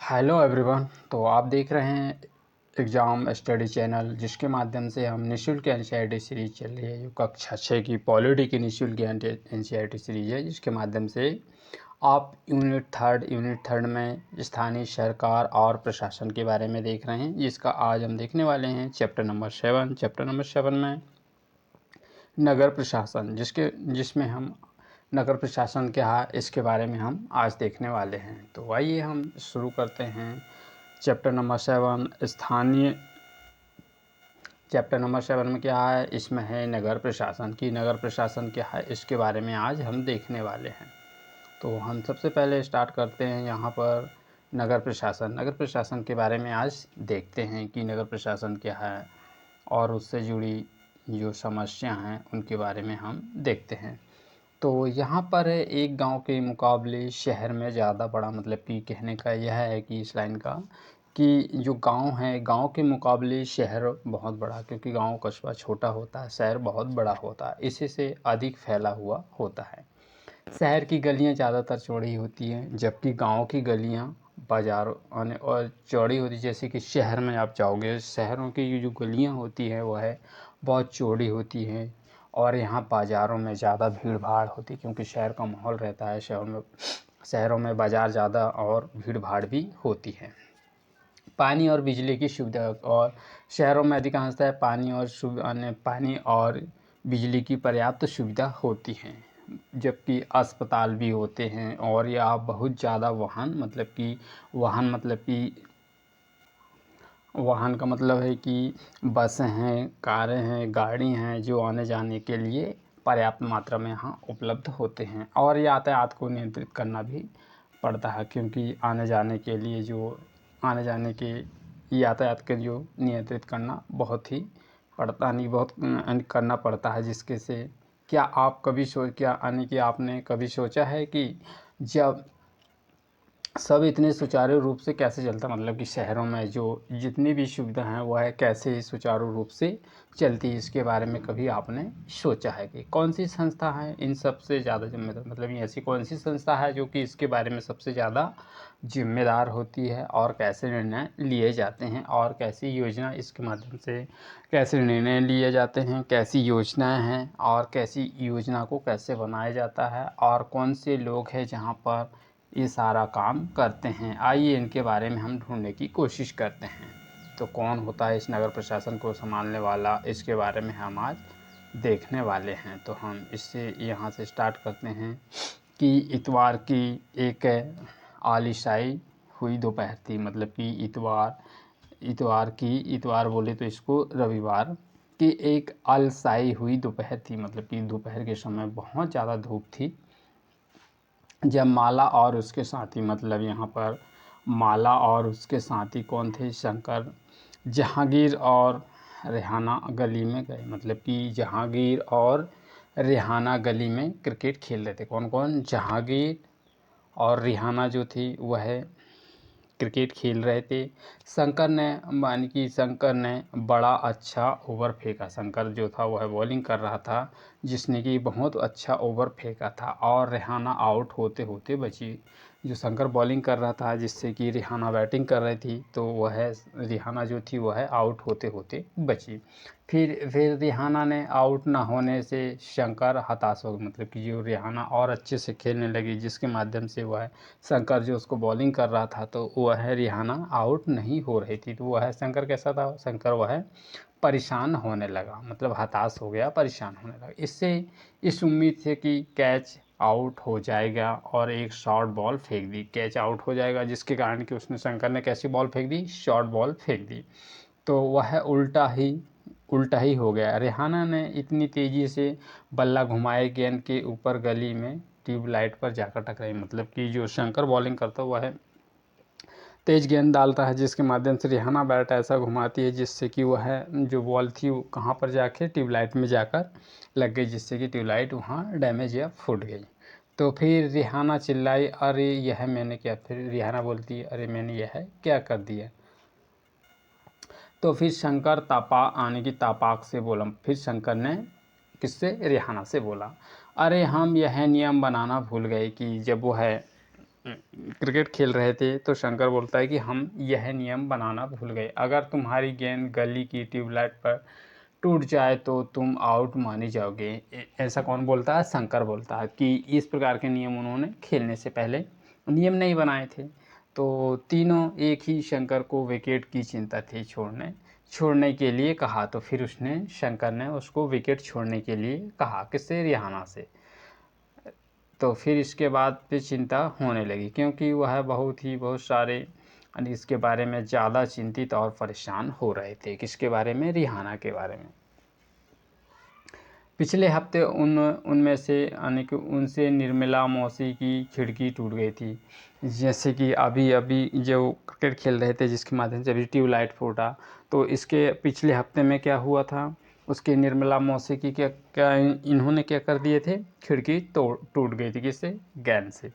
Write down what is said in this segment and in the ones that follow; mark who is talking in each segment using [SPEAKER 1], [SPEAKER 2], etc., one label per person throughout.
[SPEAKER 1] Hello everyone. तो आप देख रहे हैं एग्ज़ाम स्टडी चैनल, जिसके माध्यम से हम निःशुल्क एनसीईआरटी सीरीज़ चल रही है। जो कक्षा 6 की पॉलिटी की निःशुल्क एनसीईआरटी सीरीज़ है, जिसके माध्यम से आप यूनिट थर्ड में स्थानीय सरकार और प्रशासन के बारे में देख रहे हैं, जिसका आज हम देखने वाले हैं चैप्टर नंबर 7 में नगर प्रशासन, जिसमें हम नगर प्रशासन क्या है इसके बारे में हम आज देखने वाले हैं। तो आइए हम शुरू करते हैं। चैप्टर नंबर 7 में क्या है, इसमें है नगर प्रशासन क्या है इसके बारे में आज हम देखने वाले हैं। तो हम सबसे पहले स्टार्ट करते हैं यहाँ पर नगर प्रशासन के बारे में आज देखते हैं कि नगर प्रशासन क्या है और उससे जुड़ी जो समस्या हैं उनके बारे में हम देखते हैं। तो यहाँ पर एक गांव के मुकाबले शहर में ज़्यादा बड़ा, मतलब कि कहने का यह है कि इस लाइन का कि जो गांव है, गांव के मुकाबले शहर बहुत बड़ा, क्योंकि गांव कस्बा छोटा होता है, शहर बहुत बड़ा होता है, इसी से अधिक फैला हुआ होता है। शहर की गलियाँ ज़्यादातर चौड़ी होती हैं, जबकि गांव की गलियाँ बाज़ार और चौड़ी होती, जैसे कि शहर में आप जाओगे, शहरों की जो गलियाँ होती हैं वह बहुत चौड़ी होती हैं और यहाँ बाज़ारों में ज़्यादा भीड़ भाड़ होती है, क्योंकि शहर का माहौल रहता है। शहरों में बाज़ार ज़्यादा और भीड़ भाड़ भी होती है। पानी और बिजली की सुविधा, और शहरों में अधिकांशतः पानी और बिजली की पर्याप्त सुविधा होती हैं, जबकि अस्पताल भी होते हैं। और या बहुत ज़्यादा वाहन का मतलब है कि बस हैं, कारें हैं, गाड़ी हैं, जो आने जाने के लिए पर्याप्त मात्रा में यहाँ उपलब्ध होते हैं। और यातायात को नियंत्रित करना भी पड़ता है, क्योंकि आने जाने के यातायात के जो नियंत्रित करना बहुत ही पड़ता नहीं बहुत करना पड़ता है। जिसके से आपने कभी सोचा है कि जब सब इतने सुचारू रूप से कैसे चलता, मतलब कि शहरों में जो जितनी भी सुविधा हैं वह कैसे सुचारू रूप से चलती है, इसके बारे में कभी आपने सोचा है कि कौन सी संस्था है इन सबसे ज़्यादा जिम्मेदार, मतलब ये ऐसी कौन सी संस्था है जो कि इसके बारे में सबसे ज़्यादा जिम्मेदार होती है, और कैसे निर्णय लिए जाते हैं, और कैसी योजना इसके माध्यम से कैसे निर्णय लिए जाते हैं, कैसी योजनाएं हैं, और कैसी योजना को कैसे बनाया जाता है, और कौन से लोग हैं जहाँ पर ये सारा काम करते हैं। आइए इनके बारे में हम ढूंढने की कोशिश करते हैं। तो कौन होता है इस नगर प्रशासन को संभालने वाला, इसके बारे में हम आज देखने वाले हैं। तो हम इससे यहाँ से स्टार्ट करते हैं कि इतवार की एक आलिशाई हुई दोपहर थी, मतलब कि इतवार बोले तो इसको रविवार की एक आलसाई हुई दोपहर थी, मतलब कि दोपहर के समय बहुत ज़्यादा धूप थी, जब माला और उसके साथी, मतलब यहाँ पर माला और उसके साथी कौन थे, शंकर जहांगीर और रेहाना गली में गए। मतलब कि जहांगीर और रेहाना गली में क्रिकेट खेल रहे थे। कौन कौन, जहांगीर और रेहाना जो थी वह क्रिकेट खेल रहे थे। शंकर ने बड़ा अच्छा ओवर फेंका। शंकर जो था वह बॉलिंग कर रहा था, जिसने कि बहुत अच्छा ओवर फेंका था, और रेहाना आउट होते होते बची। जो शंकर बॉलिंग कर रहा था, जिससे कि रेहाना बैटिंग कर रही थी, तो रेहाना जो थी वह आउट होते होते बची। फिर रेहाना ने आउट ना होने से शंकर हताश हो गया, मतलब कि जो रेहाना और अच्छे से खेलने लगी, जिसके माध्यम से वह शंकर जो उसको बॉलिंग कर रहा था, तो वह रेहाना आउट नहीं हो रही थी। तो वह शंकर कैसा था, शंकर वह परेशान होने लगा, मतलब हताश हो गया, परेशान होने लगा। इससे इस उम्मीद से कि कैच आउट हो जाएगा, और एक शॉर्ट बॉल फेंक दी, कैच आउट हो जाएगा, जिसके कारण कि शंकर ने कैसी बॉल फेंक दी, शॉर्ट बॉल फेंक दी। तो वह उल्टा ही हो गया। रेहाना ने इतनी तेज़ी से बल्ला घुमाए गेंद के ऊपर गली में ट्यूबलाइट पर जाकर टकराई। मतलब कि जो शंकर बॉलिंग करता है वह तेज गेंद डालता है, जिसके माध्यम से रेहाना बैट ऐसा घुमाती है जिससे कि वह जो बॉल थी वो कहाँ पर जाके ट्यूबलाइट में जाकर लग गई, जिससे कि ट्यूबलाइट वहाँ डैमेज या फूट गई। तो फिर रेहाना चिल्लाई, अरे यह मैंने क्या, फिर रेहाना बोलती है, अरे मैंने यह क्या कर दिया। तो फिर शंकर तापाक से बोला, फिर शंकर ने किससे, रेहाना से बोला, अरे हम यह नियम बनाना भूल गए कि जब वो है क्रिकेट खेल रहे थे तो शंकर बोलता है कि हम यह नियम बनाना भूल गए, अगर तुम्हारी गेंद गली की ट्यूबलाइट पर टूट जाए तो तुम आउट माने जाओगे। ऐसा कौन बोलता है? शंकर बोलता है कि इस प्रकार के नियम उन्होंने खेलने से पहले नियम नहीं बनाए थे। तो तीनों एक ही शंकर को विकेट की चिंता थी छोड़ने के लिए कहा। तो फिर शंकर ने उसको विकेट छोड़ने के लिए कहा, किससे? रिहाना से। तो फिर इसके बाद फिर चिंता होने लगी, क्योंकि वह बहुत सारे इसके बारे में ज़्यादा चिंतित और परेशान हो रहे थे। किसके बारे में? रिहाना के बारे में। पिछले हफ्ते उनमें से यानी कि उनसे निर्मला मौसी की खिड़की टूट गई थी। जैसे कि अभी अभी जो क्रिकेट खेल रहे थे जिसके माध्यम से अभी ट्यूबलाइट फूटा, तो इसके पिछले हफ्ते में क्या हुआ था, उसकी निर्मला मौसी की क्या क्या इन्होंने क्या कर दिए थे, खिड़की टूट गई थी। किससे? गेंद से।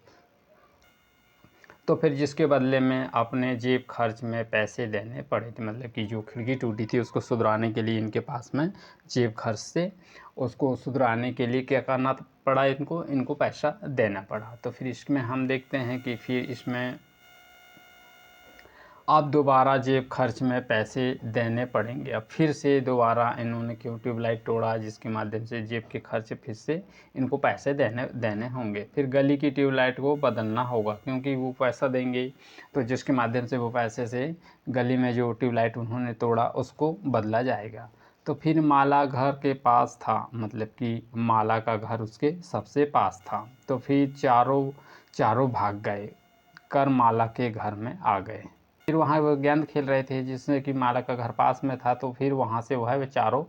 [SPEAKER 1] तो फिर जिसके बदले में अपने जेब खर्च में पैसे देने पड़े थे, मतलब कि जो खिड़की टूटी थी उसको सुधराने के लिए इनके पास में जेब खर्च से उसको सुधराने के लिए क्या करना पड़ा, इनको पैसा देना पड़ा। तो फिर इसमें हम देखते हैं कि फिर इसमें अब दोबारा जेब खर्च में पैसे देने पड़ेंगे। अब फिर से दोबारा इन्होंने क्यों ट्यूबलाइट तोड़ा, जिसके माध्यम से जेब के खर्च फिर से इनको पैसे देने होंगे। फिर गली की ट्यूबलाइट को बदलना होगा, क्योंकि वो पैसा देंगे तो जिसके माध्यम से वो पैसे से गली में जो ट्यूबलाइट उन्होंने तोड़ा उसको बदला जाएगा। तो फिर माला घर के पास था, मतलब कि माला का घर उसके सबसे पास था। तो फिर चारों भाग गए कर माला के घर में आ गए। फिर वहाँ वो गेंद खेल रहे थे जिससे कि माला का घर पास में था। तो फिर वहाँ से वह वे चारों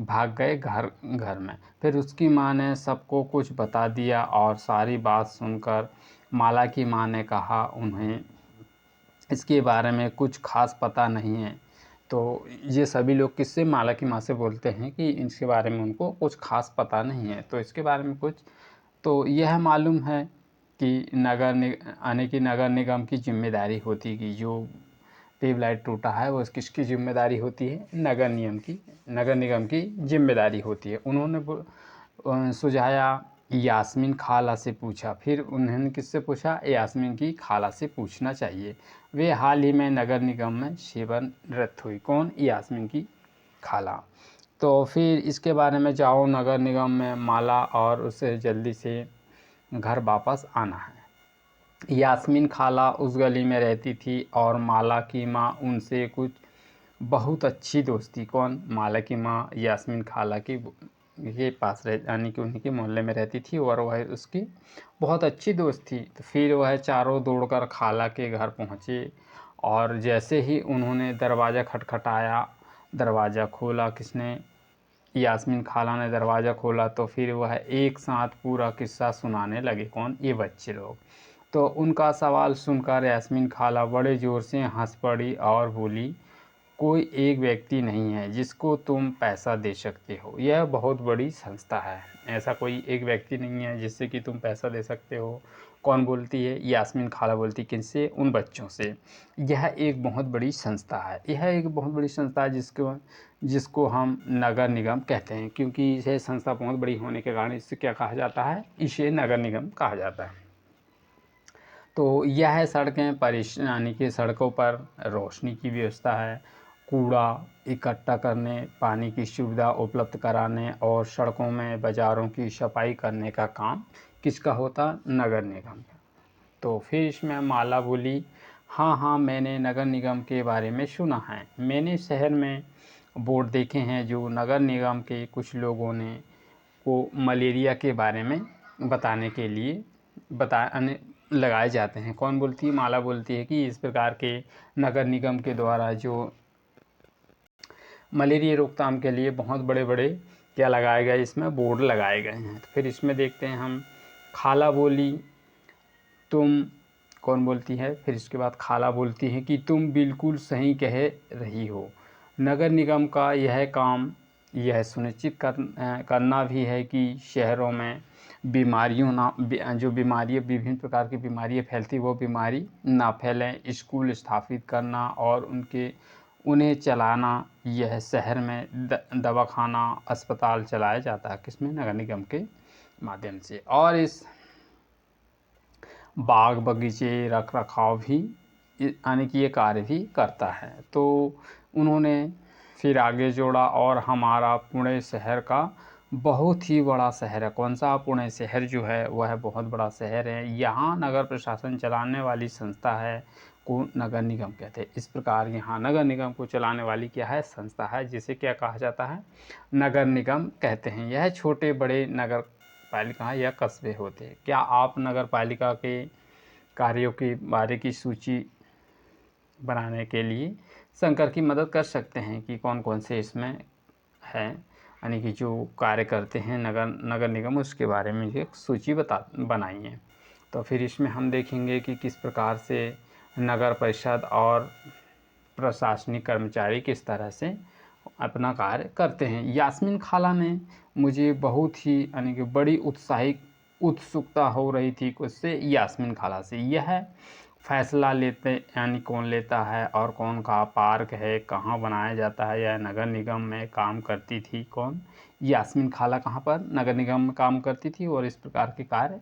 [SPEAKER 1] भाग गए घर में। फिर उसकी माँ ने सबको कुछ बता दिया और सारी बात सुनकर माला की माँ ने कहा, उन्हें इसके बारे में कुछ खास पता नहीं है। तो ये सभी लोग किससे? माला की माँ से बोलते हैं कि इसके बारे में उनको कुछ खास पता नहीं है। तो इसके बारे में कुछ तो यह मालूम है कि नगर निगम की जिम्मेदारी होती है कि जो ट्यूबलाइट टूटा है वो किसकी जिम्मेदारी होती है? नगर निगम की जिम्मेदारी होती है। उन्होंने सुझाया, यास्मीन खाला से पूछा। फिर उन्होंने किससे पूछा? यास्मीन की खाला से पूछना चाहिए, वे हाल ही में नगर निगम में सेवानिवृत्त हुई। कौन? यास्मीन की खाला। तो फिर इसके बारे में जाओ नगर निगम में माला और उसे जल्दी से घर वापस आना है। यास्मीन खाला उस गली में रहती थी और माला की माँ उनसे कुछ बहुत अच्छी दोस्त थी। कौन? माला की माँ यास्मीन खाला के पास यानी कि उन्हीं के मोहल्ले में रहती थी और वह उसकी बहुत अच्छी दोस्त थी। तो फिर वह चारों दौड़कर खाला के घर पहुँचे और जैसे ही उन्होंने दरवाज़ा खटखटाया, दरवाज़ा खोला किसने? यास्मीन खाला ने दरवाज़ा खोला। तो फिर वह एक साथ पूरा किस्सा सुनाने लगे। कौन? ये बच्चे लोग। तो उनका सवाल सुनकर यास्मीन खाला बड़े ज़ोर से हंस पड़ी और बोली, कोई एक व्यक्ति नहीं है जिसको तुम पैसा दे सकते हो, यह बहुत बड़ी संस्था है। ऐसा कोई एक व्यक्ति नहीं है जिससे कि तुम पैसा दे सकते हो। कौन बोलती है? यास्मीन खाला बोलती। किनसे? उन बच्चों से। यह एक बहुत बड़ी संस्था है, यह एक बहुत बड़ी संस्था है जिसको हम नगर निगम कहते हैं, क्योंकि यह संस्था बहुत बड़ी होने के कारण इससे क्या कहा जाता है? इसे नगर निगम कहा जाता है। तो यह सड़कें यानी कि सड़कों पर रोशनी की व्यवस्था है, कूड़ा इकट्ठा करने, पानी की सुविधा उपलब्ध कराने और सड़कों में बाज़ारों की सफाई करने का काम किसका होता? नगर निगम का। तो फिर इसमें माला बोली, हाँ हाँ, मैंने नगर निगम के बारे में सुना है। मैंने शहर में बोर्ड देखे हैं जो नगर निगम के कुछ लोगों ने को मलेरिया के बारे में बताने के लिए बताने लगाए जाते हैं। कौन बोलती है? माला बोलती है कि इस प्रकार के नगर निगम के द्वारा जो मलेरिया रोकथाम के लिए बहुत बड़े बड़े क्या लगाए गए, इसमें बोर्ड लगाए गए हैं। तो फिर इसमें देखते हैं हम, खाला बोली, तुम कौन बोलती है? फिर इसके बाद खाला बोलती है कि तुम बिल्कुल सही कह रही हो। नगर निगम का यह काम यह सुनिश्चित करना भी है कि शहरों में जो बीमारियाँ विभिन्न प्रकार की बीमारियाँ फैलती वो बीमारी ना फैलें। स्कूल स्थापित करना और उन्हें चलाना, यह शहर में दवाखाना अस्पताल चलाया जाता है किसमें? नगर निगम के माध्यम से। और इस बाग बगीचे रख रखाव भी यानी कि ये कार्य भी करता है। तो उन्होंने फिर आगे जोड़ा और हमारा पुणे शहर का बहुत ही बड़ा शहर है। कौन सा? पुणे शहर जो है वह बहुत बड़ा शहर है। यहाँ नगर प्रशासन चलाने वाली संस्था है को नगर निगम कहते हैं। इस प्रकार यहाँ नगर निगम को चलाने वाली क्या है? संस्था है, जिसे क्या कहा जाता है? नगर निगम कहते हैं। यह छोटे बड़े नगर पालिका या कस्बे होते हैं। क्या आप नगर पालिका के कार्यों के बारे की सूची बनाने के लिए शंकर की मदद कर सकते हैं कि कौन कौन से इसमें हैं, यानी कि जो कार्य करते हैं नगर निगम, उसके बारे में एक सूची बनाइए। तो फिर इसमें हम देखेंगे कि किस प्रकार से नगर परिषद और प्रशासनिक कर्मचारी किस तरह से अपना कार्य करते हैं। यास्मीन खाला ने मुझे बहुत ही यानी कि बड़ी उत्सुकता हो रही थी उससे, यास्मीन खाला से। यह फैसला लेते यानी कौन लेता है और कौन का पार्क है, कहाँ बनाया जाता है, यह नगर निगम में काम करती थी कौन? यास्मीन खाला कहाँ पर? नगर निगम में काम करती थी और इस प्रकार के कार्य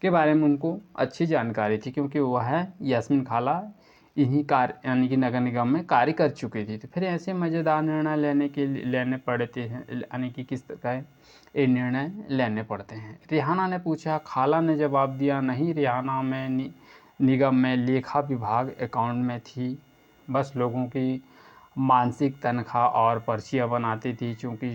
[SPEAKER 1] के बारे में उनको अच्छी जानकारी थी, क्योंकि वह यास्मीन खाला इन्हीं कार्य यानी कि नगर निगम में कार्य कर चुकी थी। तो फिर ऐसे मज़ेदार निर्णय लेने पड़ते हैं, यानी कि किस तरह ये निर्णय लेने पड़ते हैं। रिहाना ने पूछा। खाला ने जवाब दिया, नहीं, रिहाना में निगम में लेखा विभाग अकाउंट में थी, बस लोगों की मासिक तनख्वाह और पर्चियाँ बनाती थी। चूँकि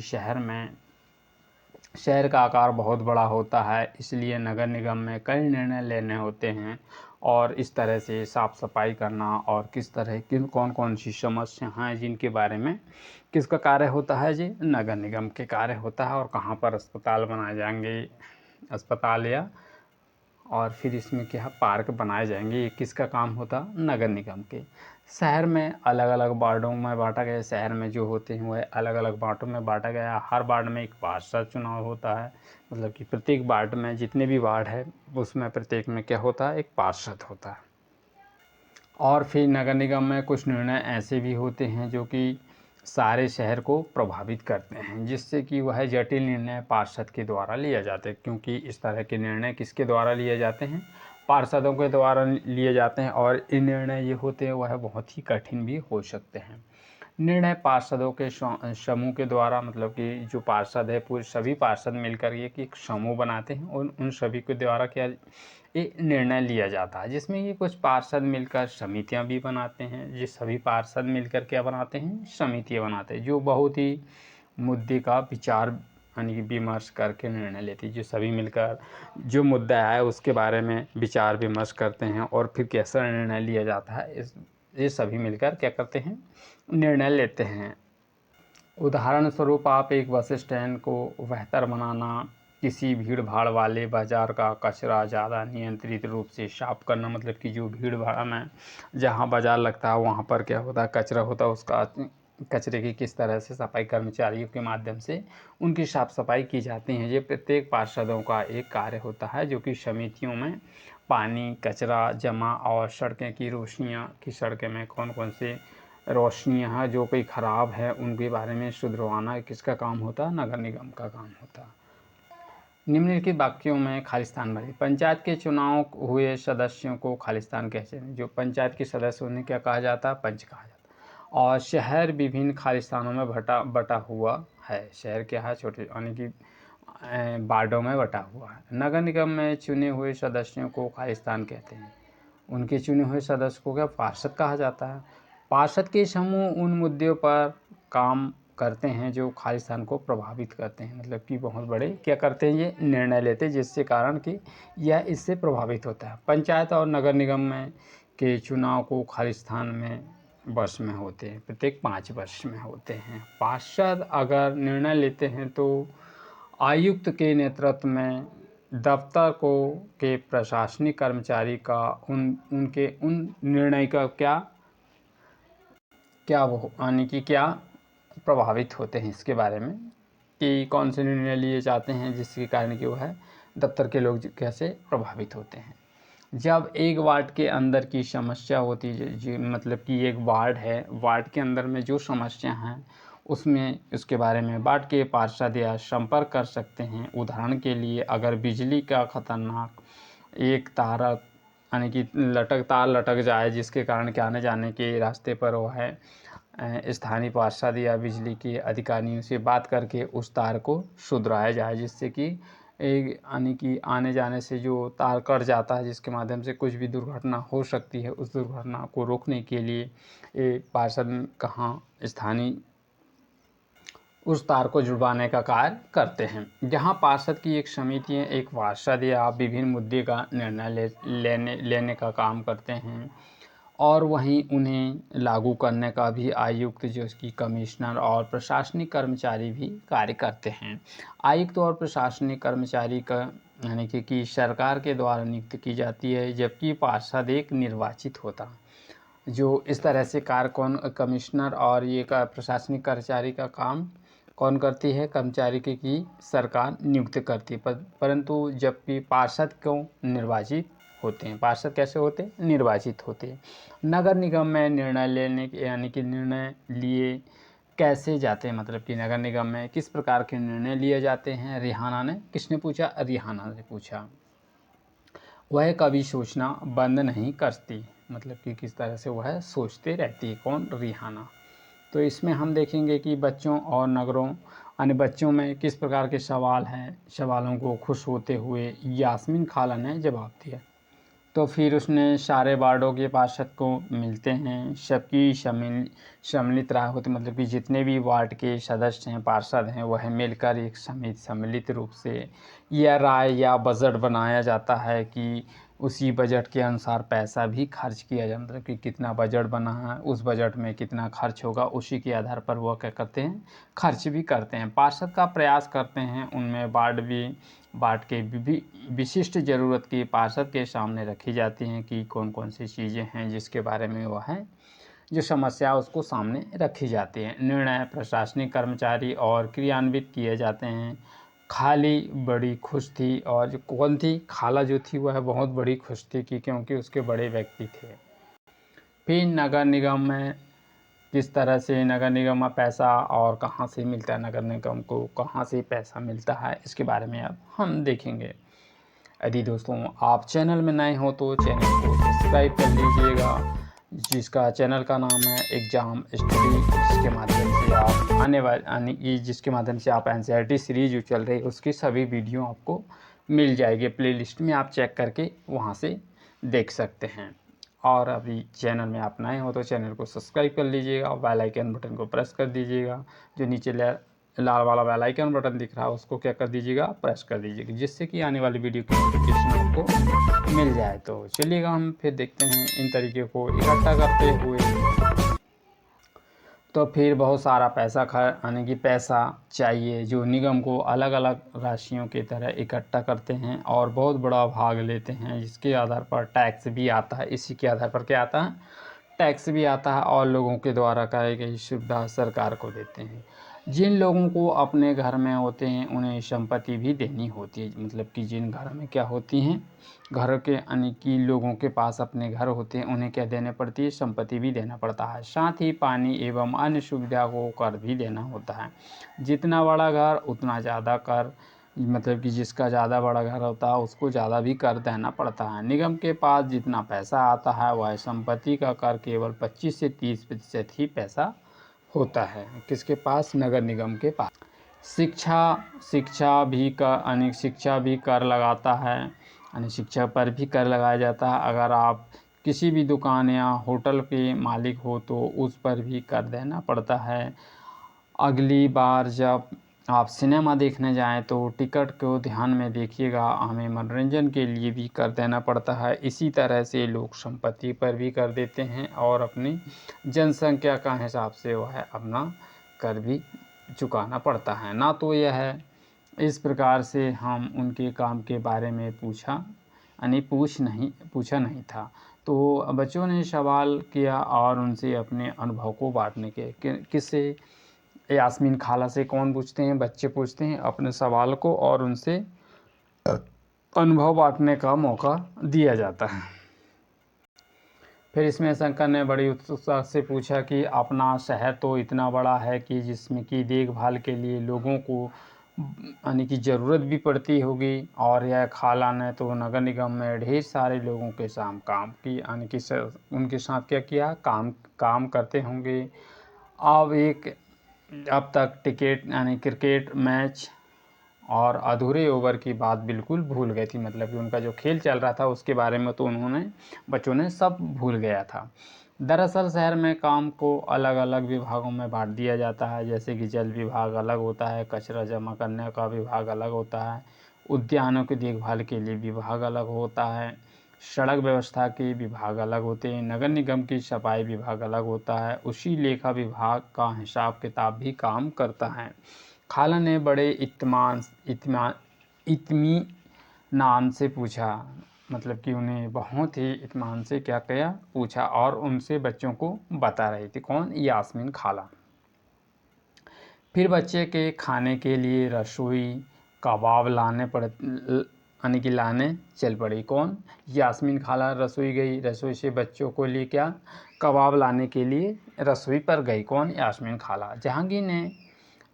[SPEAKER 1] शहर का आकार बहुत बड़ा होता है, इसलिए नगर निगम में कई निर्णय लेने होते हैं और इस तरह से साफ़ सफाई करना और किस तरह किन कौन कौन सी समस्या हैं जिनके बारे में किसका कार्य होता है जी? नगर निगम के कार्य होता है। और कहाँ पर अस्पताल बनाए जाएंगे, अस्पताल या और फिर इसमें क्या पार्क बनाए जाएंगे, ये किसका काम होता? नगर निगम के। शहर में अलग अलग वार्डों में बांटा गया। शहर में जो होते हैं वह अलग अलग वार्डों में बांटा गया। हर वार्ड में एक पार्षद चुनाव होता है, मतलब कि प्रत्येक वार्ड में जितने भी वार्ड है उसमें प्रत्येक में क्या होता है? एक पार्षद होता है। और फिर नगर निगम में कुछ निर्णय ऐसे भी होते हैं जो कि सारे शहर को प्रभावित करते हैं, जिससे कि वह जटिल निर्णय पार्षद के द्वारा लिया जाते हैं, क्योंकि इस तरह के निर्णय किसके द्वारा लिए जाते हैं? पार्षदों के द्वारा लिए जाते हैं। और ये निर्णय ये होते हैं वह बहुत ही कठिन भी हो सकते हैं। निर्णय पार्षदों के समूह के द्वारा, मतलब कि जो पार्षद है पूरे सभी पार्षद मिलकर एक समूह बनाते हैं और उन सभी के द्वारा क्या ये निर्णय लिया जाता है, जिसमें ये कुछ पार्षद मिलकर समितियां भी बनाते हैं। ये सभी पार्षद मिलकर क्या बनाते हैं? समितियां बनाते हैं, जो बहुत ही मुद्दे का विचार यानी कि विमर्श करके निर्णय लेती है। जो सभी मिलकर जो मुद्दा है उसके बारे में विचार विमर्श करते हैं और फिर कैसा निर्णय लिया जाता है, ये सभी मिलकर क्या करते हैं? निर्णय लेते हैं। उदाहरण स्वरूप आप एक बस स्टैंड को बेहतर बनाना, किसी भीड़ भाड़ वाले बाज़ार का कचरा ज़्यादा नियंत्रित रूप से साफ़ करना, मतलब कि जो भीड़ भाड़ में जहाँ बाज़ार लगता है वहाँ पर क्या होता है? कचरा होता है, उसका कचरे की किस तरह से सफाई कर्मचारियों के माध्यम से उनकी साफ़ सफाई की जाती है। ये प्रत्येक पार्षदों का एक कार्य होता है, जो कि समितियों में पानी कचरा जमा और सड़कें की रोशनियाँ की सड़कें में कौन कौन से रोशनियाँ हैं जो कोई ख़राब है उनके बारे में शुधरवाना किसका काम होता? नगर निगम का काम होता। निम्नलिखित वाक्यों में खालिस्तान भरें। पंचायत के चुनाव हुए सदस्यों को खालिस्तान कहते हैं। जो पंचायत के सदस्य उन्हें क्या कहा जाता है? पंच कहा जाता है। और शहर विभिन्न खालिस्तानों में बटा हुआ है। शहर क्या है? छोटे यानी कि वार्डों में बटा हुआ है। नगर निगम में चुने हुए सदस्यों को खालिस्तान कहते हैं। उनके चुने हुए सदस्य को क्या? पार्षद कहा जाता है। पार्षद के समूह उन मुद्दों पर काम करते हैं जो खालिस्तान को प्रभावित करते हैं, मतलब कि बहुत बड़े क्या करते हैं? ये निर्णय लेते हैं, जिससे कारण कि यह इससे प्रभावित होता है। पंचायत और नगर निगम में के चुनाव को खालिस्तान में वर्ष में होते हैं, प्रत्येक 5 वर्ष में होते हैं। पार्षद अगर निर्णय लेते हैं तो आयुक्त के नेतृत्व में दफ्तर के प्रशासनिक कर्मचारी का उनके उन निर्णय का क्या वो यानी कि क्या प्रभावित होते हैं इसके बारे में कि कौन से निर्णय लिए जाते हैं जिसके कारण कि वो है दफ्तर के लोग कैसे प्रभावित होते हैं। जब एक वार्ड के अंदर की समस्या होती है, मतलब कि एक वार्ड है, वार्ड के अंदर में जो समस्या हैं उसके बारे में वार्ड के पार्षद या संपर्क कर सकते हैं। उदाहरण के लिए अगर बिजली का खतरनाक एक तारा यानी कि तार लटक जाए, जिसके कारण कि आने जाने के रास्ते पर वो है स्थानीय पार्षद या बिजली के अधिकारियों से बात करके उस तार को सुधराया जाए, जिससे कि एक यानी कि आने जाने से जो तार कट जाता है, जिसके माध्यम से कुछ भी दुर्घटना हो सकती है, उस दुर्घटना को रोकने के लिए ये पार्षद कहाँ स्थानीय उस तार को जुड़वाने का कार्य करते हैं। जहाँ पार्षद की एक समिति है, एक पार्षद या विभिन्न मुद्दे का निर्णय लेने का काम करते हैं, और वहीं उन्हें लागू करने का भी आयुक्त जो उसकी कमिश्नर और प्रशासनिक कर्मचारी भी कार्य करते हैं। आयुक्त और प्रशासनिक कर्मचारी का यानी कि सरकार के द्वारा नियुक्त की जाती है, जबकि पार्षद एक निर्वाचित होता जो इस तरह से कार्य कमिश्नर और ये का प्रशासनिक कर्मचारी का काम कौन करती है, कर्मचारी की सरकार नियुक्त करती है। परंतु जबकि पार्षद क्यों निर्वाचित होते हैं, पार्षद कैसे होते हैं, निर्वाचित होते हैं। नगर निगम में निर्णय लेने यानी कि निर्णय लिए कैसे जाते हैं, मतलब कि नगर निगम में किस प्रकार के निर्णय लिए जाते हैं। रिहाना ने किसने पूछा, रिहाना ने पूछा। वह कभी सोचना बंद नहीं करती, मतलब कि किस तरह से वह सोचते रहती है, कौन, रिहाना। तो इसमें हम देखेंगे कि बच्चों और नगरों यानी बच्चों में किस प्रकार के सवाल हैं। सवालों को खुश होते हुए यास्मीन खाला ने जवाब दिया। तो फिर उसने सारे वार्डों के पार्षद को मिलते हैं, सबकी सम्मिलित राय होती, मतलब कि जितने भी वार्ड के सदस्य हैं, पार्षद हैं, वह मिलकर एक सम्मिलित रूप से यह राय या बजट बनाया जाता है कि उसी बजट के अनुसार पैसा भी खर्च किया जाए, मतलब कि कितना बजट बना है, उस बजट में कितना खर्च होगा, उसी के आधार पर वह क्या करते हैं, खर्च भी करते हैं। पार्षद का प्रयास करते हैं उनमें वार्ड के विशिष्ट ज़रूरत की पार्षद के सामने रखी जाती हैं कि कौन कौन सी चीज़ें हैं जिसके बारे में वह है जो समस्या उसको सामने रखी जाती है। निर्णय प्रशासनिक कर्मचारी और क्रियान्वित किए जाते हैं। खाली बड़ी खुश थी, और जो कौन थी, खाला जो थी वह बहुत बड़ी खुश थी कि क्योंकि उसके बड़े व्यक्ति थे। फिर नगर निगम में किस तरह से नगर निगम में पैसा और कहाँ से मिलता है, नगर निगम को कहाँ से पैसा मिलता है, इसके बारे में अब हम देखेंगे। यदि दोस्तों आप चैनल में नए हो तो चैनल को सब्सक्राइब कर लीजिएगा, जिसका चैनल का नाम है एग्ज़ाम स्टडी, जिसके माध्यम से आप जिसके माध्यम से आप एनसीईआरटी सीरीज जो चल रही है उसकी सभी वीडियो आपको मिल जाएगी। प्लेलिस्ट में आप चेक करके वहाँ से देख सकते हैं। और अभी चैनल में आप नए हो तो चैनल को सब्सक्राइब कर लीजिएगा और बेल आइकन बटन को प्रेस कर दीजिएगा। जो नीचे लाल वाला बेल आइकन बटन दिख रहा है उसको क्या कर दीजिएगा, प्रेस कर दीजिएगा, जिससे कि आने वाली वीडियो की नोटिफिकेशन आपको मिल जाए। तो चलिएगा हम फिर देखते हैं इन तरीके को इकट्ठा करते हुए। तो फिर बहुत सारा पैसा यानी कि पैसा चाहिए जो निगम को अलग अलग राशियों की तरह इकट्ठा करते हैं और बहुत बड़ा भाग लेते हैं, जिसके आधार पर टैक्स भी आता है। इसी के आधार पर क्या आता है, टैक्स भी आता है, और लोगों के द्वारा कराई गई सुविधा सरकार को देते हैं। जिन लोगों को अपने घर में होते हैं उन्हें संपत्ति भी देनी होती है, मतलब कि जिन घर में क्या होती हैं, घर के यानी कि लोगों के पास अपने घर होते हैं उन्हें क्या देने पड़ती है, संपत्ति भी देना पड़ता है। साथ ही पानी एवं अन्य सुविधा को कर भी देना होता है। जितना बड़ा घर उतना ज़्यादा कर, मतलब कि जिसका ज़्यादा बड़ा घर होता है उसको ज़्यादा भी कर देना पड़ता है। निगम के पास जितना पैसा आता है वह संपत्ति का कर केवल 25 से 30% ही पैसा होता है। किसके पास, नगर निगम के पास। शिक्षा भी कर लगाता है, यानी शिक्षा पर भी कर लगाया जाता है। अगर आप किसी भी दुकान या होटल के मालिक हो तो उस पर भी कर देना पड़ता है। अगली बार जब आप सिनेमा देखने जाएं तो टिकट को ध्यान में देखिएगा, हमें मनोरंजन के लिए भी कर देना पड़ता है। इसी तरह से लोग संपत्ति पर भी कर देते हैं और अपनी जनसंख्या का हिसाब से वह अपना कर भी चुकाना पड़ता है ना। तो यह है, इस प्रकार से हम उनके काम के बारे में पूछा नहीं था। तो बच्चों ने सवाल किया और उनसे अपने अनुभव को बांटने के किससे, यास्मीन खाला से कौन पूछते हैं, बच्चे पूछते हैं अपने सवाल को, और उनसे अनुभव बांटने का मौका दिया जाता है। फिर इसमें शंकर ने बड़ी उत्सुकता से पूछा कि अपना शहर तो इतना बड़ा है कि जिसमें कि देखभाल के लिए लोगों को यानी कि ज़रूरत भी पड़ती होगी, और यह खाला ने तो नगर निगम में ढेर सारे लोगों के साथ काम की, यानी कि उनके साथ क्या किया, काम करते होंगे। अब तक टिकट यानी क्रिकेट मैच और अधूरे ओवर की बात बिल्कुल भूल गई थी, मतलब कि उनका जो खेल चल रहा था उसके बारे में तो बच्चों ने सब भूल गया था। दरअसल शहर में काम को अलग अलग विभागों में बांट दिया जाता है, जैसे कि जल विभाग अलग होता है, कचरा जमा करने का विभाग अलग होता है, उद्यानों की देखभाल के लिए विभाग अलग होता है, सड़क व्यवस्था के विभाग अलग होते हैं, नगर निगम की सफाई विभाग अलग होता है, उसी लेखा विभाग का हिसाब किताब भी काम करता है। खाला ने बड़े इत्मीनान से पूछा, मतलब कि उन्हें बहुत ही इत्मीनान से क्या किया, पूछा, और उनसे बच्चों को बता रही थी। कौन? यास्मीन खाला। फिर बच्चे के खाने के लिए रसोई कबाब यानी कि लाने चल पड़ी। कौन? यास्मीन खाला रसोई गई, रसोई से बच्चों को लिए क्या, कबाब लाने के लिए रसोई पर गई। कौन? यास्मीन खाला। जहांगीर ने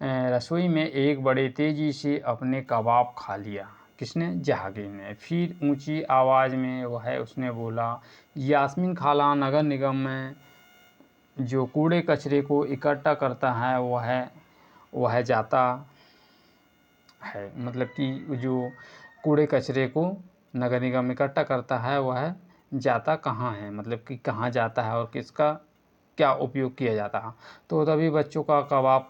[SPEAKER 1] रसोई में एक बड़े तेज़ी से अपने कबाब खा लिया। किसने? जहांगीर ने। फिर ऊंची आवाज़ में उसने बोला, यास्मीन खाला, नगर निगम में जो कूड़े कचरे को इकट्ठा करता है वह जाता है, मतलब कि जो कूड़े कचरे को नगर निगम इकट्ठा करता है वह जाता कहाँ है, मतलब कि कहाँ जाता है और किसका क्या उपयोग किया जाता है। तो तभी बच्चों का कबाब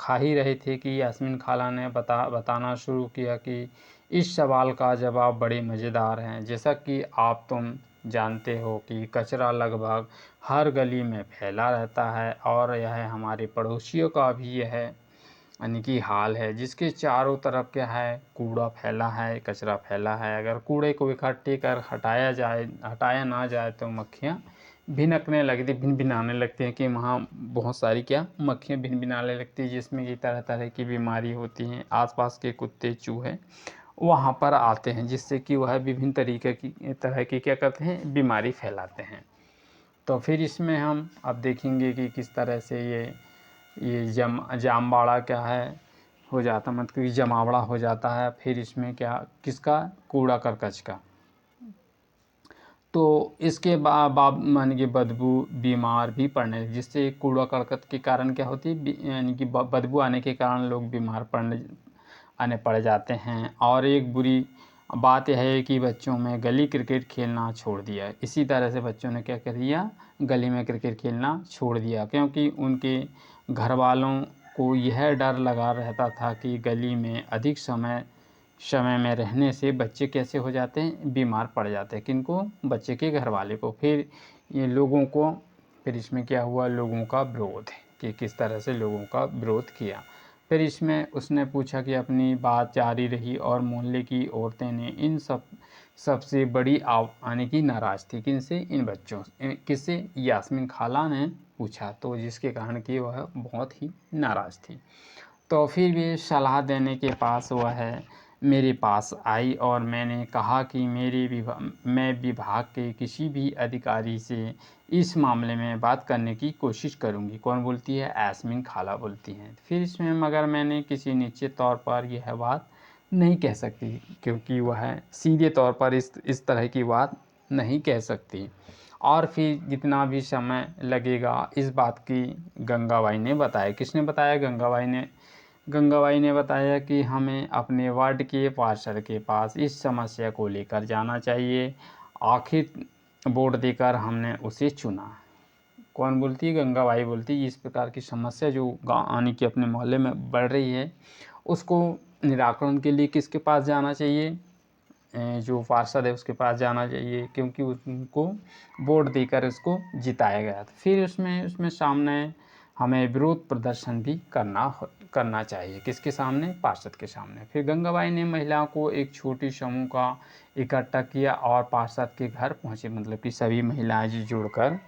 [SPEAKER 1] खा ही रहे थे कि यास्मीन खाला ने बताना शुरू किया कि इस सवाल का जवाब बड़े मज़ेदार हैं। जैसा कि तुम जानते हो कि कचरा लगभग हर गली में फैला रहता है, और यह हमारे पड़ोसियों का भी यह यानी कि हाल है, जिसके चारों तरफ क्या है, कूड़ा फैला है, कचरा फैला है। अगर कूड़े को इकट्ठे कर हटाया ना जाए तो मक्खियाँ भिनभिनाने लगती हैं, कि वहाँ बहुत सारी क्या, मक्खियाँ भिनभिनाने लगती हैं, जिसमें कि तरह तरह की बीमारी होती हैं। आसपास के कुत्ते चूहे वहाँ पर आते हैं, जिससे कि वह विभिन्न तरह की क्या करते हैं, बीमारी फैलाते हैं। तो फिर इसमें हम अब देखेंगे कि किस तरह से ये जामबाड़ा क्या है हो जाता, मतलब कि जमावड़ा हो जाता है। फिर इसमें क्या, किसका, कूड़ा करकट का। तो इसके माने कि बदबू बीमार भी पड़ने, जिससे कूड़ा करकट के कारण क्या होती है, यानी कि बदबू आने के कारण लोग बीमार पड़ जाते हैं। और एक बुरी बात यह है कि बच्चों में गली क्रिकेट खेलना छोड़ दिया। इसी तरह से बच्चों ने क्या कर दिया, गली में क्रिकेट खेलना छोड़ दिया, क्योंकि उनके घर वालों को यह डर लगा रहता था कि गली में अधिक समय में रहने से बच्चे कैसे हो जाते हैं, बीमार पड़ जाते हैं। किनको? बच्चे के घर वाले को। फिर इसमें क्या हुआ, लोगों का विरोध, कि किस तरह से लोगों का विरोध किया। फिर इसमें उसने पूछा कि अपनी बात जारी रही, और मोहल्ले की औरतें ने इन सबसे बड़ी आने की नाराज़ थी। किनसे? इन बच्चों से। किससे? यास्मीन खाला ने पूछा, तो जिसके कारण कि वह बहुत ही नाराज़ थी। तो फिर भी सलाह देने के पास मेरे पास आई, और मैंने कहा कि मैं विभाग के किसी भी अधिकारी से इस मामले में बात करने की कोशिश करूंगी। कौन बोलती है? यास्मीन खाला बोलती हैं। फिर इसमें मगर मैंने किसी निश्चित तौर पर यह बात नहीं कह सकती, क्योंकि वह सीधे तौर पर इस तरह की बात नहीं कह सकती। और फिर जितना भी समय लगेगा इस बात की गंगाबाई ने बताया। किसने बताया? गंगाबाई ने बताया कि हमें अपने वार्ड के पार्षद के पास इस समस्या को लेकर जाना चाहिए। आखिर वोट देकर हमने उसे चुना। कौन बोलती है? गंगाबाई बोलती है, इस प्रकार की समस्या जो गाँव आने की अपने मोहल्ले में बढ़ रही है, उसको निराकरण के लिए किसके पास जाना चाहिए? जो पार्षद है उसके पास जाना चाहिए, क्योंकि उनको वोट देकर उसको जिताया गया था। फिर उसमें सामने हमें विरोध प्रदर्शन भी करना चाहिए। किसके सामने? पार्षद के सामने। फिर गंगाबाई ने महिलाओं को एक छोटी समूह का इकट्ठा किया और पार्षद के घर पहुँचे, मतलब कि सभी महिलाएं जुड़कर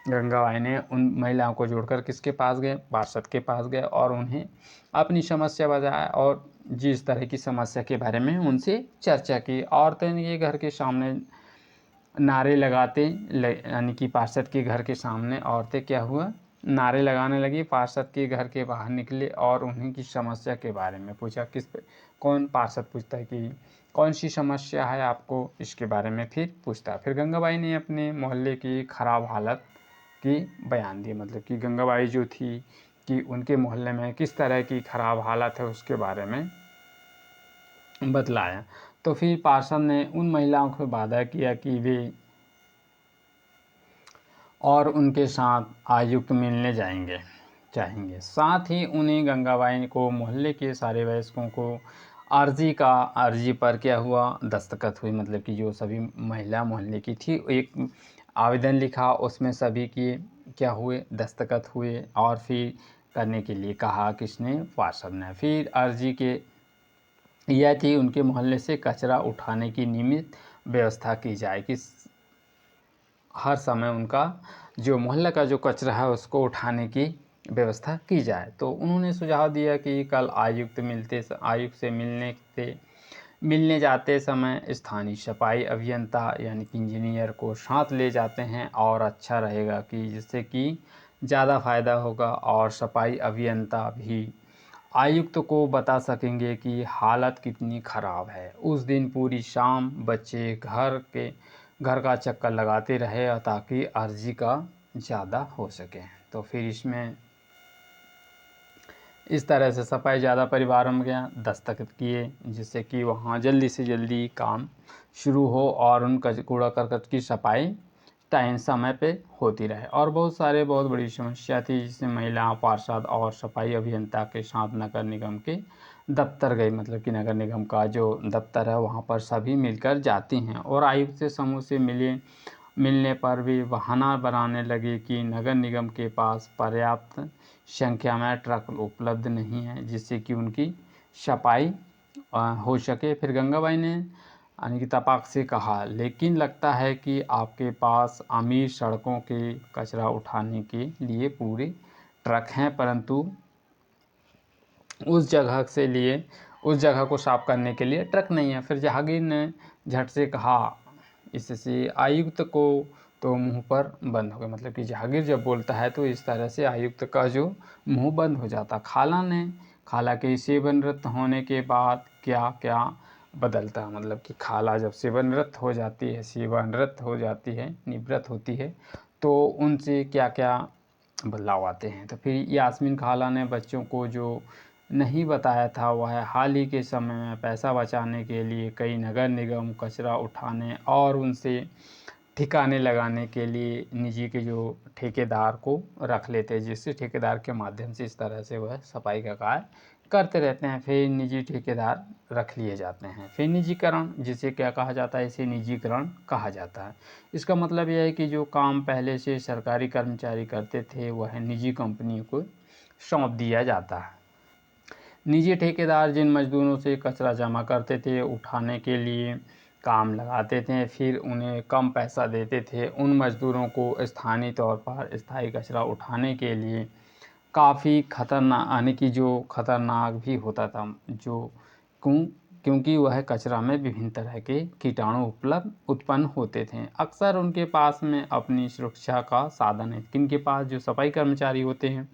[SPEAKER 1] गंगाबाई ने उन महिलाओं को जोड़कर किसके पास गए? पार्षद के पास गए, और उन्हें अपनी समस्या बताया, और जिस तरह की समस्या के बारे में उनसे चर्चा की। औरतें ये घर के सामने नारे लगाते, यानी कि पार्षद के घर के सामने औरतें क्या हुआ, नारे लगाने लगी। पार्षद के घर के बाहर निकले और उन्हीं की समस्या के बारे में पूछा। कौन पार्षद पूछता है कि कौन सी समस्या है आपको, इसके बारे में फिर पूछता है। फिर गंगाबाई ने अपने मोहल्ले की खराब हालत की बयान दी, मतलब कि गंगाबाई जो थी कि उनके मोहल्ले में किस तरह की खराब हालत है उसके बारे में बतलाया। तो फिर पार्षद ने उन महिलाओं को वादा किया कि वे और उनके साथ आयुक्त मिलने चाहेंगे। साथ ही उन्हें गंगाबाई को मोहल्ले के सारे वयस्कों को अर्जी पर क्या हुआ, दस्तखत हुई, मतलब कि जो सभी महिला मोहल्ले की थी एक आवेदन लिखा, उसमें सभी की क्या हुए, दस्तखत हुए। और फिर करने के लिए कहा किसने, पार्षद ने। फिर अर्जी के यह थी उनके मोहल्ले से कचरा उठाने की नियमित व्यवस्था की जाए कि हर समय उनका जो मोहल्ला का जो कचरा है उसको उठाने की व्यवस्था की जाए। तो उन्होंने सुझाव दिया कि कल आयुक्त से मिलने जाते समय स्थानीय सफाई अभियंता यानी कि इंजीनियर को साथ ले जाते हैं और अच्छा रहेगा कि जिससे कि ज़्यादा फ़ायदा होगा और सफाई अभियंता भी आयुक्त को बता सकेंगे कि हालत कितनी ख़राब है। उस दिन पूरी शाम बच्चे घर का चक्कर लगाते रहे ताकि अर्जी का ज़्यादा हो सके। तो फिर इसमें इस तरह से सफाई ज़्यादा परिवारों में गया, दस्तखत किए जिससे कि वहाँ जल्दी से जल्दी काम शुरू हो और उन कूड़ा करकट की सफाई टाइम समय पे होती रहे। और बहुत बड़ी समस्या थी जिससे महिला पार्षद और सफाई अभियंता के साथ नगर निगम के दफ्तर गई, मतलब कि नगर निगम का जो दफ्तर है वहाँ पर सभी मिलकर जाती हैं और आयुक्त से समूह से मिलने पर भी बहाना बनाने लगे कि नगर निगम के पास पर्याप्त संख्या में ट्रक उपलब्ध नहीं है जिससे कि उनकी सफाई हो सके। फिर गंगाबाई ने यानी कि तपाक से कहा, लेकिन लगता है कि आपके पास अमीर सड़कों के कचरा उठाने के लिए पूरे ट्रक हैं, परंतु उस जगह को साफ करने के लिए ट्रक नहीं है। फिर जहांगीर ने झट से कहा, इससे आयुक्त को तो मुंह पर बंद हो गया, मतलब कि जहांगीर जब बोलता है तो इस तरह से आयुक्त का जो मुंह बंद हो जाता। खाला के सेवानिवृत्त होने के बाद क्या क्या बदलता है, मतलब कि खाला जब सेवानिवृत्त हो जाती है निवृत्त होती है तो उनसे क्या क्या बदलाव आते हैं। तो फिर यास्मीन खाला ने बच्चों को जो नहीं बताया था वह हाल ही के समय में पैसा बचाने के लिए कई नगर निगम कचरा उठाने और उनसे ठिकाने लगाने के लिए निजी के जो ठेकेदार को रख लेते हैं, जिससे ठेकेदार के माध्यम से इस तरह से वह सफाई का कार्य करते रहते हैं। फिर निजी ठेकेदार रख लिए जाते हैं। फिर निजीकरण, जिसे क्या कहा जाता है, इसे निजीकरण कहा जाता है। इसका मतलब यह है कि जो काम पहले से सरकारी कर्मचारी करते थे वह निजी कंपनी को सौंप दिया जाता है। निजी ठेकेदार जिन मजदूरों से कचरा जमा करते थे उठाने के लिए काम लगाते थे, फिर उन्हें कम पैसा देते थे। उन मजदूरों को स्थानीय तौर पर स्थायी कचरा उठाने के लिए काफ़ी खतरनाक यानी कि जो खतरनाक भी होता था, जो क्योंकि वह कचरा में विभिन्न तरह के कीटाणु उत्पन्न होते थे। अक्सर उनके पास में अपनी सुरक्षा का साधन है। किनके पास, जो सफाई कर्मचारी होते हैं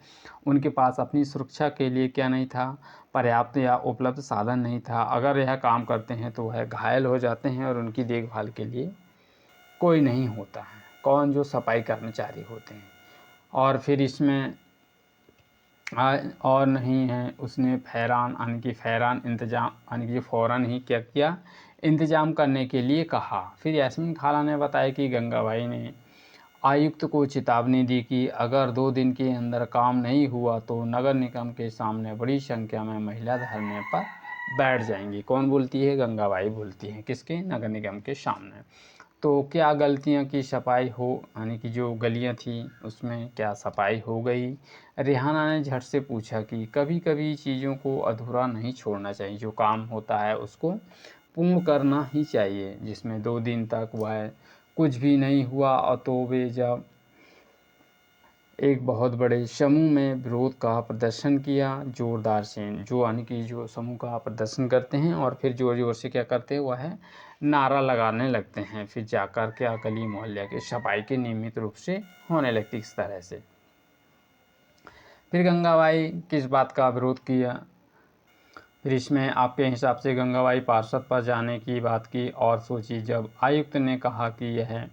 [SPEAKER 1] उनके पास अपनी सुरक्षा के लिए क्या नहीं था, पर्याप्त या उपलब्ध साधन नहीं था। अगर यह काम करते हैं तो वह घायल हो जाते हैं और उनकी देखभाल के लिए कोई नहीं होता है। कौन, जो सफाई कर्मचारी होते हैं। और फिर इसमें और नहीं है, उसने फैरान इंतजाम यानी कि फ़ौरन ही क्या किया, इंतजाम करने के लिए कहा। फिर यास्मीन खाला ने बताया कि गंगाबाई ने आयुक्त को चेतावनी दी कि अगर 2 दिन के अंदर काम नहीं हुआ तो नगर निगम के सामने बड़ी संख्या में महिला धरने पर बैठ जाएंगी। कौन बोलती है, गंगाबाई बोलती है, किसके, नगर निगम के सामने। तो क्या गलतियां की सफाई हो, यानी कि जो गलियां थी उसमें क्या सफाई हो गई। रेहाना ने झट से पूछा कि कभी कभी चीज़ों को अधूरा नहीं छोड़ना चाहिए, जो काम होता है उसको पूर्ण करना ही चाहिए। जिसमें 2 दिन तक वह कुछ भी नहीं हुआ और तो वे जब एक बहुत बड़े समूह में विरोध का प्रदर्शन किया जोरदार से, जो यानी कि जो समूह का प्रदर्शन करते हैं और फिर जोर जोर से क्या करते हैं, वह है नारा लगाने लगते हैं। फिर जाकर क्या गली मोहल्ले के सफाई की नियमित रूप से होने लगती इस तरह से। फिर गंगाबाई किस बात का विरोध किया? फिर इसमें आपके हिसाब से गंगाबाई पार्षद पर जाने की बात की और सोची। जब आयुक्त ने कहा कि यह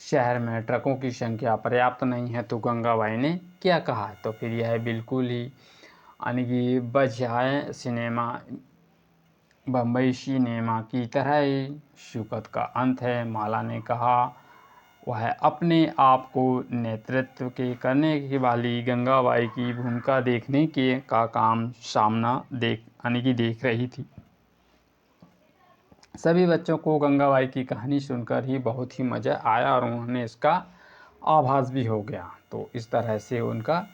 [SPEAKER 1] शहर में ट्रकों की संख्या पर्याप्त नहीं है तो गंगाबाई ने क्या कहा? तो फिर यह बिल्कुल ही यानी कि बजाय सिनेमा बम्बई सिनेमा की तरह ही शुकत का अंत है। माला ने कहा वह अपने आप को नेतृत्व के करने की वाली गंगाबाई की भूमिका देखने के का काम सामना देख रही थी। सभी बच्चों को गंगाबाई की कहानी सुनकर ही बहुत ही मज़ा आया और उन्होंने इसका आभास भी हो गया। तो इस तरह से उनका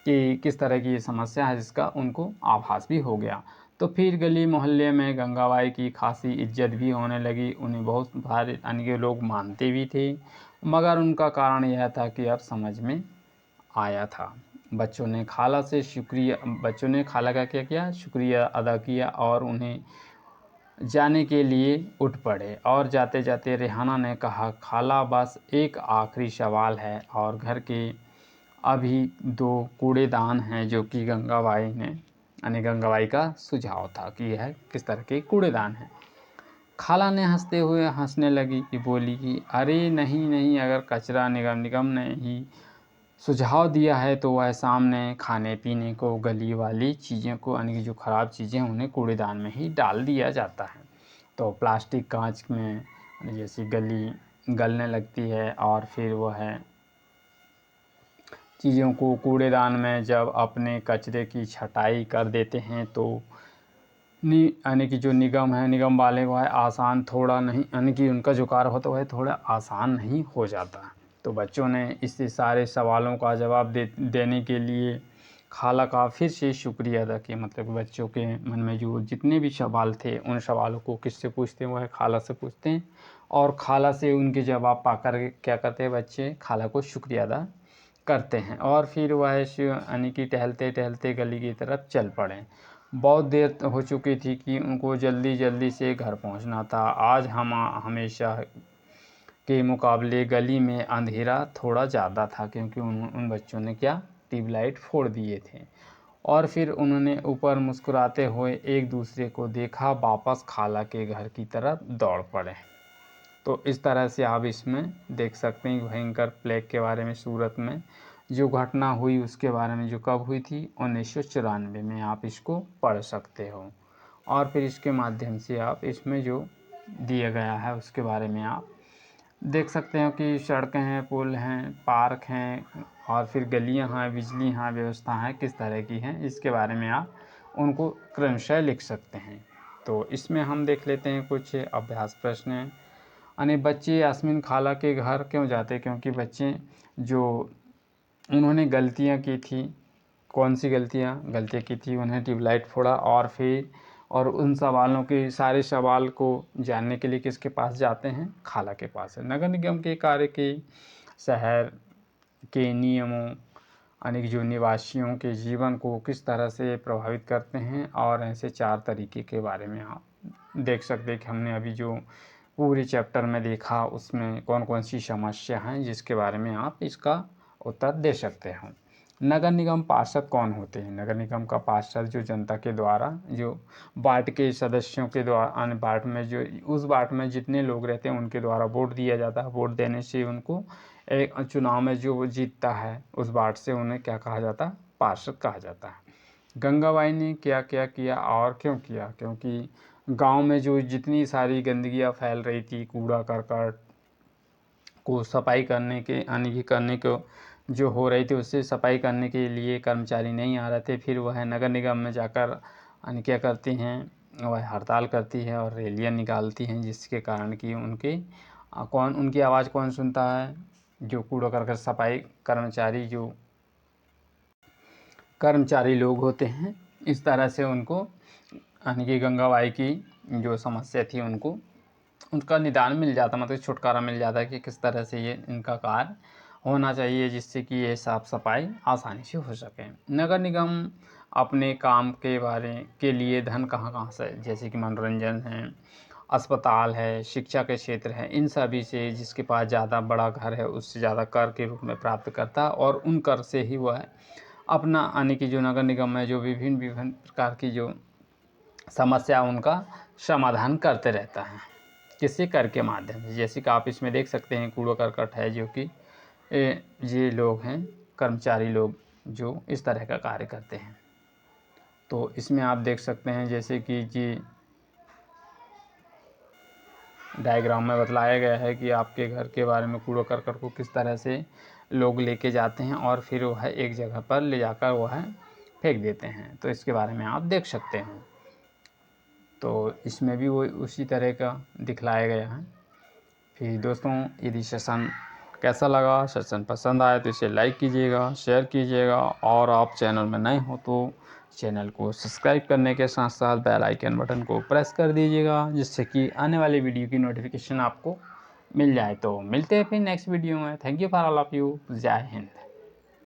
[SPEAKER 1] कि किस तरह की ये समस्या है जिसका उनको आभास भी हो गया। तो फिर गली मोहल्ले में गंगाबाई की खासी इज्जत भी होने लगी। उन्हें बहुत सारे अन्य लोग मानते भी थे, मगर उनका कारण यह था कि अब समझ में आया था। बच्चों ने खाला का क्या किया, शुक्रिया अदा किया और उन्हें जाने के लिए उठ पड़े। और जाते जाते रेहाना ने कहा, खाला बस एक आखिरी सवाल है और घर के अभी 2 कूड़ेदान हैं, जो कि गंगाबाई का सुझाव था कि यह किस तरह के कूड़ेदान हैं। खाला ने हंसते हुए हंसने लगी कि बोली कि अरे नहीं नहीं, अगर कचरा निगम ने ही सुझाव दिया है तो वह सामने खाने पीने को गली वाली चीज़ों को यानी कि जो ख़राब चीज़ें हैं उन्हें कूड़ेदान में ही डाल दिया जाता है। तो प्लास्टिक कांच में जैसी गलने लगती है और फिर वह चीज़ों को कूड़ेदान में जब अपने कचरे की छँटाई कर देते हैं तो यानी कि जो निगम वाले वह आसान थोड़ा नहीं, यानी कि उनका जो कार्य होता है वह थोड़ा आसान नहीं हो जाता। तो बच्चों ने इस सारे सवालों का जवाब देने के लिए खाला का फिर से शुक्रिया अदा किया। मतलब बच्चों के मन में जो जितने भी सवाल थे उन सवालों को किससे पूछते हैं, वह खाला से पूछते हैं और खाला से उनके जवाब पाकर क्या करते हैं बच्चे, खाला को शुक्रिया अदा करते हैं। और फिर वह यानी कि टहलते टहलते गली की तरफ चल पड़े। बहुत देर हो चुकी थी कि उनको जल्दी जल्दी से घर पहुंचना था। आज हमेशा के मुकाबले गली में अंधेरा थोड़ा ज़्यादा था, क्योंकि उन बच्चों ने क्या, ट्यूबलाइट फोड़ दिए थे। और फिर उन्होंने ऊपर मुस्कुराते हुए एक दूसरे को देखा, वापस खाला के घर की तरफ दौड़ पड़े। तो इस तरह से आप इसमें देख सकते हैं भयंकर प्लेग के बारे में सूरत में जो घटना हुई उसके बारे में, जो कब हुई थी 1994 में, आप इसको पढ़ सकते हो। और फिर इसके माध्यम से आप इसमें जो दिया गया है उसके बारे में आप देख सकते हो कि सड़कें हैं, पुल हैं, पार्क हैं और फिर गलियां हैं, बिजली हैं, व्यवस्था है किस तरह की हैं, इसके बारे में आप उनको क्रमशः लिख सकते हैं। तो इसमें हम देख लेते हैं कुछ अभ्यास प्रश्न हैं। यानी बच्चे यास्मीन खाला के घर क्यों जाते, क्योंकि बच्चे जो उन्होंने गलतियां की थी, कौन सी गलतियां की थी, उन्हें ट्यूबलाइट फोड़ा और उन सवालों के सारे सवाल को जानने के लिए किसके पास जाते हैं, खाला के पास है। नगर निगम के कार्य के शहर के नियमों यानी कि जो निवासियों के जीवन को किस तरह से प्रभावित करते हैं, और ऐसे 4 तरीके के बारे में आप देख सकते हैं कि हमने अभी जो पूरे चैप्टर में देखा उसमें कौन कौन सी समस्या हैं जिसके बारे में आप इसका उत्तर दे सकते हो। नगर निगम पार्षद कौन होते हैं? नगर निगम का पार्षद जो जनता के द्वारा, जो वार्ड के सदस्यों के द्वारा, वार्ड में जो उस वार्ड में जितने लोग रहते हैं उनके द्वारा वोट दिया जाता है। वोट देने से उनको एक चुनाव में जो जीतता है उस वार्ड से, उन्हें क्या कहा जाता है, पार्षद कहा जाता है। गंगाबाई ने क्या क्या किया और क्यों किया? क्योंकि गांव में जो जितनी सारी गंदगियां फैल रही थी, कूड़ा करकट को सफाई करने को जो हो रही थी, उससे सफाई करने के लिए कर्मचारी नहीं आ रहे थे। फिर वह नगर निगम में जाकर क्या करती हैं, वह हड़ताल करती है और रैलियां निकालती हैं, जिसके कारण कि उनकी आवाज़ कौन सुनता है, जो कूड़ा करकट सफाई कर्मचारी लोग होते हैं। इस तरह से उनको यानी कि गंगाबाई की जो समस्या थी उनका निदान मिल जाता, मतलब छुटकारा मिल जाता है कि किस तरह से ये इनका कार्य होना चाहिए जिससे कि ये साफ़ सफाई आसानी से हो सके। नगर निगम अपने काम के लिए धन कहाँ से, जैसे कि मनोरंजन है, अस्पताल है, शिक्षा के क्षेत्र है, इन सभी से जिसके पास ज़्यादा बड़ा घर है उससे ज़्यादा कर के रूप में प्राप्त करता है और उन कर से ही वह अपना यानी कि जो नगर निगम है जो विभिन्न विभिन्न प्रकार की जो समस्या उनका समाधान करते रहता है किसी कर के माध्यम से। जैसे कि आप इसमें देख सकते हैं कूड़ा करकट है जो कि ये लोग हैं कर्मचारी लोग जो इस तरह का कार्य करते हैं। तो इसमें आप देख सकते हैं जैसे कि जी डायग्राम में बतलाया गया है कि आपके घर के बारे में कूड़ा करकट को किस तरह से लोग लेके जाते हैं और फिर वह एक जगह पर ले जाकर वह फेंक देते हैं। तो इसके बारे में आप देख सकते हैं। तो इसमें भी वो उसी तरह का दिखलाया गया है। फिर दोस्तों यदि सेशन कैसा लगा, सेशन पसंद आए तो इसे लाइक कीजिएगा, शेयर कीजिएगा और आप चैनल में नए हो तो चैनल को सब्सक्राइब करने के साथ साथ बेल आइकन बटन को प्रेस कर दीजिएगा जिससे कि आने वाली वीडियो की नोटिफिकेशन आपको मिल जाए। तो मिलते हैं फिर नेक्स्ट वीडियो में। Thank you for all of you. जय हिंद।